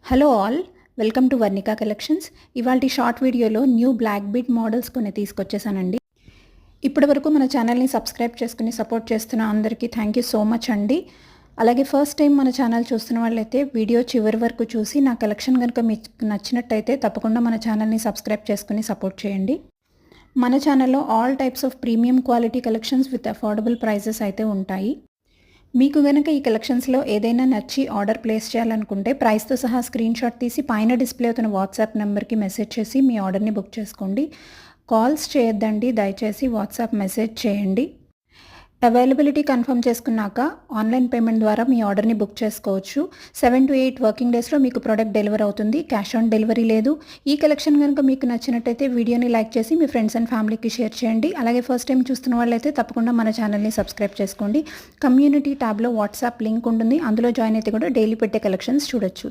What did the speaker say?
Hello all, welcome to Varnika collections. ఇవాల్టి short వీడియోలో new black bead models కొన్ని తీసుకొచ్చేసానండి. ఇప్పటి వరకు మన ఛానల్ని సబ్స్క్రైబ్ చేసుకుని సపోర్ట్ చేస్తున్న అందరికీ థ్యాంక్ యూ సో మచ్ అండి. అలాగే ఫస్ట్ టైం మన ఛానల్ చూస్తున్న వాళ్ళైతే వీడియో చివరి వరకు చూసి నా కలెక్షన్ కనుక మీకు నచ్చినట్టయితే తప్పకుండా మన ఛానల్ని సబ్స్క్రైబ్ చేసుకుని సపోర్ట్ చేయండి. మన ఛానల్లో all types of premium quality collections with affordable prices అయితే ఉంటాయి. మీకు గనక ఈ కలెక్షన్స్లో ఏదైనా నచ్చి ఆర్డర్ ప్లేస్ చేయాలనుకుంటే ప్రైస్తో సహా స్క్రీన్ షాట్ తీసి పైన డిస్ప్లే అవుతున్న వాట్సాప్ నెంబర్కి మెసేజ్ చేసి మీ ఆర్డర్ని బుక్ చేసుకోండి. కాల్స్ చేయొద్దండి, దయచేసి వాట్సాప్ మెసేజ్ చేయండి. అవైలబిలిటీ కన్ఫర్మ్ చేసుకున్నాక ఆన్లైన్ పేమెంట్ ద్వారా మీ ఆర్డర్ని బుక్ చేసుకోవచ్చు. 7 to 8 వర్కింగ్ డేస్లో మీకు ప్రోడక్ట్ డెలివర్ అవుతుంది. క్యాష్ ఆన్ డెలివరీ లేదు. ఈ కలెక్షన్ కనుక మీకు నచ్చినట్టయితే వీడియోని లైక్ చేసి మీ ఫ్రెండ్స్ అండ్ ఫ్యామిలీకి షేర్ చేయండి. అలాగే ఫస్ట్ టైం చూస్తున్న వాళ్ళైతే తప్పకుండా మన ఛానల్ని సబ్స్క్రైబ్ చేసుకోండి. కమ్యూనిటీ ట్యాబ్లో వాట్సాప్ లింక్ ఉంటుంది, అందులో జాయిన్ అయితే కూడా డైలీ పెట్టే కలెక్షన్స్ చూడొచ్చు.